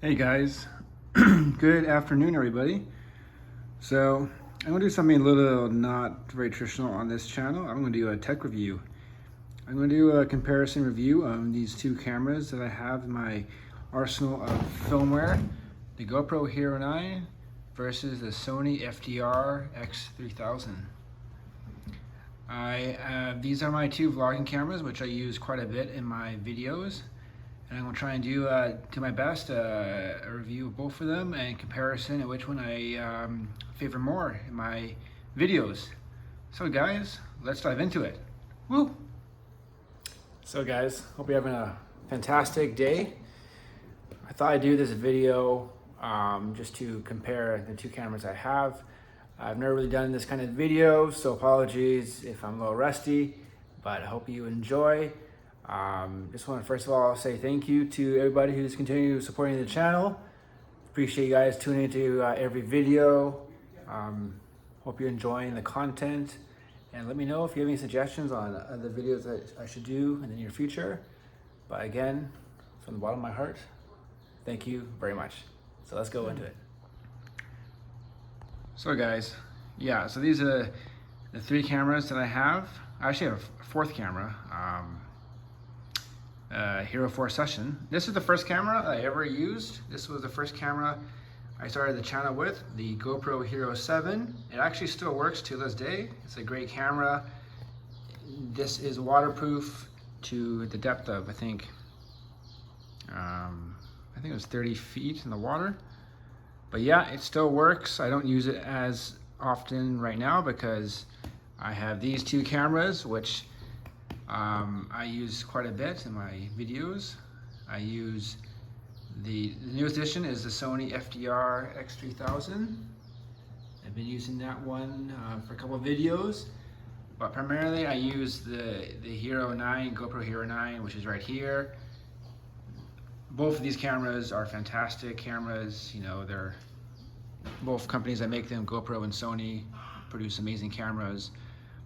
Hey guys, good afternoon everybody. So I'm going to do something a little not very traditional on this channel. I'm going to do a tech review. I'm going to do a comparison review of these two cameras that I have in my arsenal of filmware. The GoPro Hero 9 versus the Sony FDR X3000. These are my two vlogging cameras, which I use quite a bit in my videos. And I'm going to try and do my best a review of both of them and comparison of which one I favor more in my videos. So guys, let's dive into it. Woo! So guys, hope you're having a fantastic day. I thought I'd do this video just to compare the two cameras I have. I've never really done this kind of video, so apologies if I'm a little rusty, but I hope you enjoy. Just want to first of all say thank you to everybody who's continuing supporting the channel. Appreciate you guys tuning into every video. Hope you're enjoying the content, and let me know if you have any suggestions on other videos that I should do in the near future. But again, from the bottom of my heart, thank you very much. So let's go into it. So guys, yeah, so these are the three cameras that I have. I actually have a fourth camera. Hero 4 Session. This is the first camera I ever used. This was the first camera I started the channel with, the GoPro Hero 7. It actually still works to this day. It's a great camera. This is waterproof to the depth of, I think it was 30 feet in the water. But yeah, it still works. I don't use it as often right now because I have these two cameras, which I use quite a bit in my videos. I use the newest edition is the Sony FDR X3000. I've been using that one for a couple of videos, but primarily I use the Hero 9, GoPro Hero 9, which is right here. Both of these cameras are fantastic cameras. You know, they're both companies that make them, GoPro and Sony, produce amazing cameras.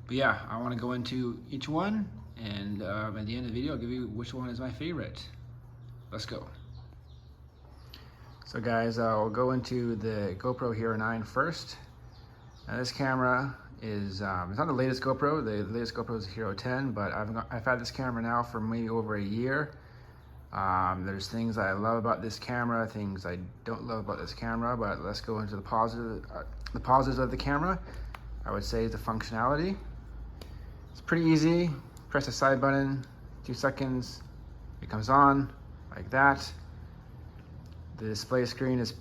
But yeah, I want to go into each one, and at the end of the video I'll give you which one is my favorite. Let's go. So guys, I'll go into the GoPro Hero 9 first. Now this camera is, it's not the latest GoPro. The latest GoPro is Hero 10, but I've had this camera now for maybe over a year. There's things I love about this camera, things I don't love about this camera, but let's go into the positives of the camera. I would say the functionality. It's pretty easy. Press the side button, 2 seconds, it comes on like that. The display screen is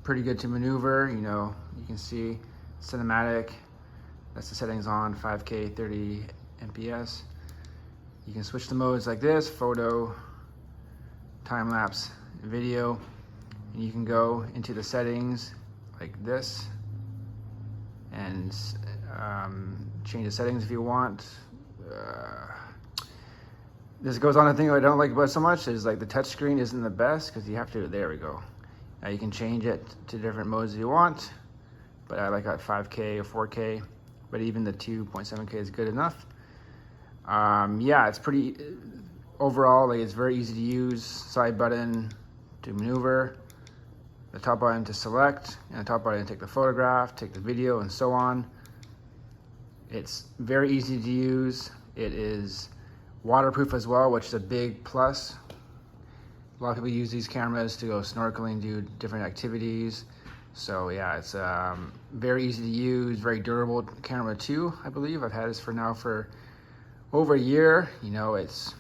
pretty good to maneuver. You know, you can see cinematic. That's the settings on, 5K, 30 FPS. You can switch the modes like this: photo, time-lapse, video, and you can go into the settings like this and change the settings if you want. This goes on a thing I don't like about so much is like the touch screen isn't the best because you have to, there we go. Now you can change it to different modes if you want, but I like that 5K or 4K, but even the 2.7K is good enough. Yeah, it's pretty, overall, like, it's very easy to use. Side button to maneuver, the top button to select, and the top button to take the photograph, take the video, and so on. It's very easy to use. It is waterproof as well, which is a big plus. A lot of people use these cameras to go snorkeling, do different activities. So yeah, it's very easy to use, very durable camera too, I believe. I've had this for over a year. You know, it's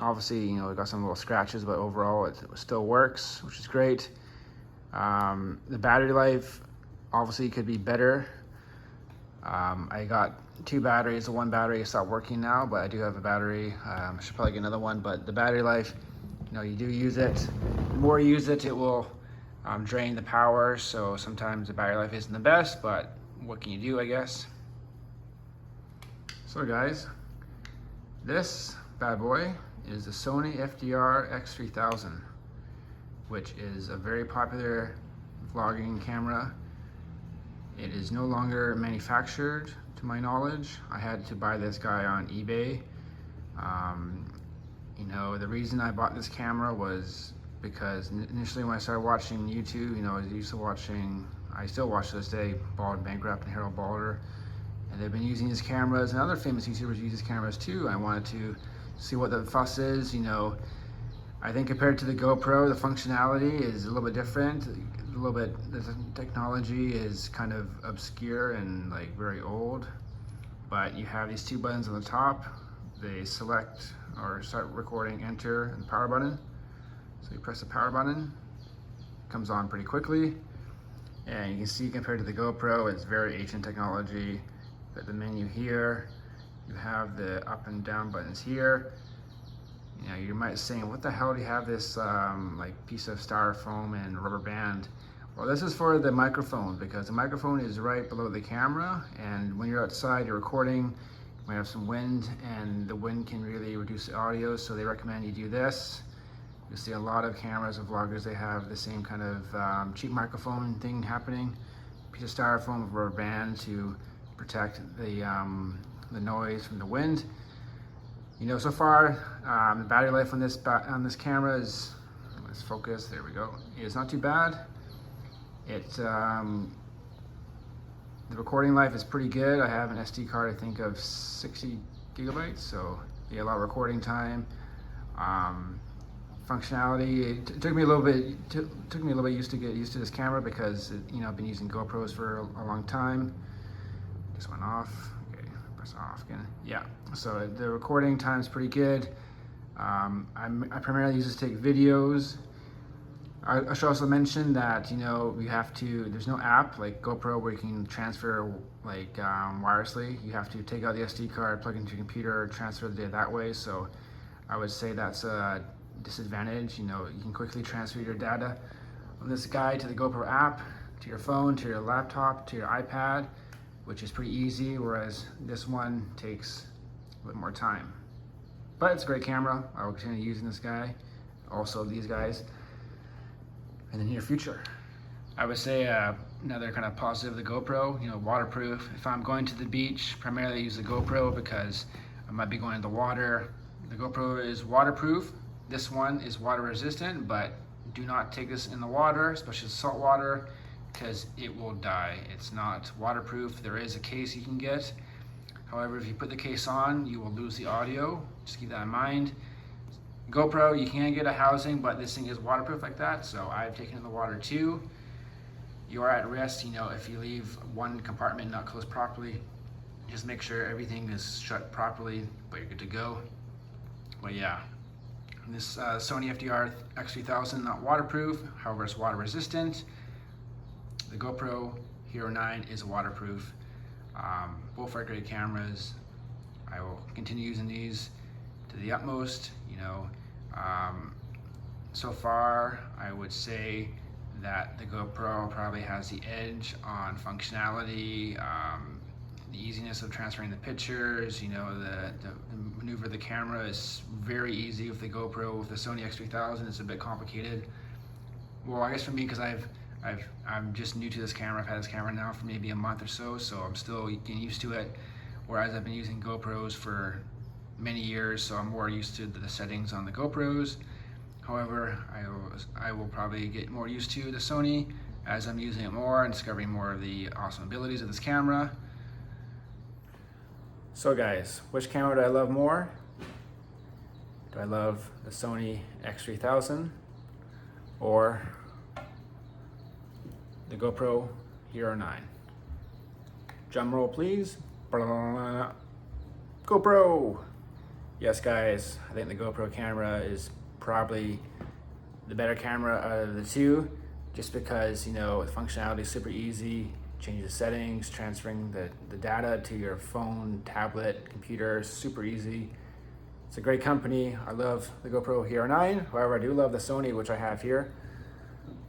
obviously, you know, it got some little scratches, but overall it still works, which is great. The battery life obviously could be better. I got 2 batteries. The one battery stopped working now, but I do have a battery. I should probably get another one, but the battery life, you know, you do use it. The more you use it, it will drain the power. So sometimes the battery life isn't the best, but what can you do, I guess? So guys, this bad boy is the Sony FDR X3000, which is a very popular vlogging camera. It is no longer manufactured, to my knowledge. I had to buy this guy on eBay. You know, the reason I bought this camera was because initially when I started watching YouTube, you know, I was used to watching, I still watch to this day, Bald Bankrupt and Harold Balder, and they've been using these cameras, and other famous YouTubers use these cameras too. I wanted to see what the fuss is, you know. I think compared to the GoPro, the functionality is a little bit different. A little bit, the technology is kind of obscure and like very old, but you have these two buttons on the top. They select or start recording, enter, and the power button. So you press the power button, it comes on pretty quickly, and you can see compared to the GoPro, it's very ancient technology. Got the menu here, you have the up and down buttons here. You know, you might be saying, what the hell do you have this like piece of styrofoam and rubber band? Well, this is for the microphone, because the microphone is right below the camera, and when you're outside, you're recording, you might have some wind, and the wind can really reduce the audio, so they recommend you do this. You'll see a lot of cameras and vloggers, they have the same kind of cheap microphone thing happening. Piece of styrofoam with rubber band to protect the noise from the wind. You know, so far, the battery life on this camera is, let's focus, there we go, it's not too bad. The recording life is pretty good. I have an SD card, I think, of 60 gigabytes, so you get a lot of recording time. Functionality, it took me a little bit to get used to this camera, because you know, I've been using GoPros for a long time. This went off. Okay, press off again. Yeah. So the recording time is pretty good. I primarily use this to take videos. I should also mention that, you know, there's no app like GoPro where you can transfer like wirelessly. You have to take out the SD card, plug it into your computer, transfer the data that way. So I would say that's a disadvantage. You know, you can quickly transfer your data from this guy to the GoPro app, to your phone, to your laptop, to your iPad, which is pretty easy, whereas this one takes a bit more time. But it's a great camera. I will continue using this guy, also these guys, in the near future. I would say another kind of positive of the GoPro, you know, waterproof. If I'm going to the beach, primarily I use the GoPro because I might be going in the water. The GoPro is waterproof. This one is water resistant, but do not take this in the water, especially salt water, because it will die. It's not waterproof. There is a case you can get. However, if you put the case on, you will lose the audio. Just keep that in mind. GoPro, you can get a housing, but this thing is waterproof like that, so I've taken it in the water too. You are at risk, you know, if you leave one compartment not closed properly. Just make sure everything is shut properly, but you're good to go. But yeah, this Sony FDR X3000, not waterproof, however it's water resistant. The GoPro Hero 9 is waterproof. Both are great cameras. I will continue using these to the utmost. You know, so far I would say that the GoPro probably has the edge on functionality, the easiness of transferring the pictures. You know, the maneuver of the camera is very easy with the GoPro. With the Sony X3000, it's a bit complicated. Well, I guess for me, because I'm just new to this camera. I've had this camera now for maybe a month or so, so I'm still getting used to it. Whereas I've been using GoPros for many years, so I'm more used to the settings on the GoPros. However, I will probably get more used to the Sony as I'm using it more and discovering more of the awesome abilities of this camera. So guys, which camera do I love more? Do I love the Sony X3000 or the GoPro Hero 9? Drum roll please. GoPro! Yes guys, I think the GoPro camera is probably the better camera out of the two, just because, you know, the functionality is super easy. Change the settings, transferring the data to your phone, tablet, computer, super easy. It's a great company. I love the GoPro Hero 9. However, I do love the Sony, which I have here.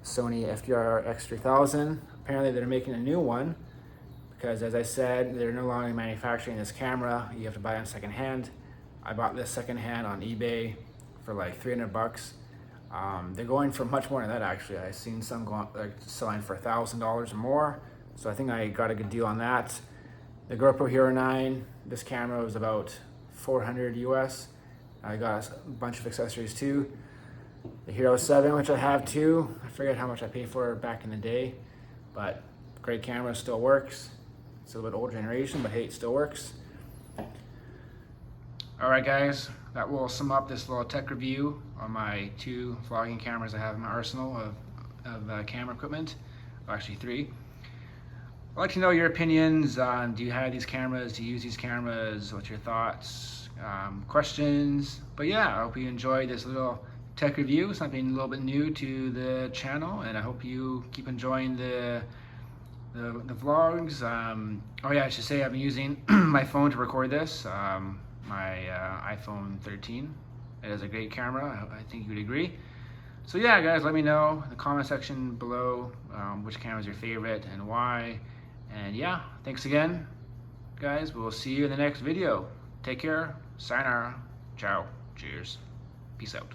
Sony FDR X3000. Apparently they're making a new one, because as I said, they're no longer manufacturing this camera. You have to buy them secondhand. I bought this secondhand on eBay for like 300 bucks. They're going for much more than that actually. I've seen some selling for $1,000 or more. So I think I got a good deal on that. The GoPro Hero 9, this camera was about $400 US. I got a bunch of accessories too. the Hero 7, which I have too. I forget how much I paid for it back in the day, but great camera, still works. It's a little bit old generation, but hey, it still works. All right, guys, that will sum up this little tech review on my 2 vlogging cameras I have in my arsenal of camera equipment. Well, actually 3. I'd like to know your opinions on, do you have these cameras? Do you use these cameras? What's your thoughts? Questions? But yeah, I hope you enjoyed this little tech review, something a little bit new to the channel, and I hope you keep enjoying the vlogs. Oh yeah, I should say I've been using my phone to record this, my iPhone 13. It is a great camera, I think you would agree. So yeah, guys, let me know in the comment section below which camera is your favorite and why. And yeah, thanks again, guys. We'll see you in the next video. Take care. Sayonara. Ciao. Cheers. Peace out.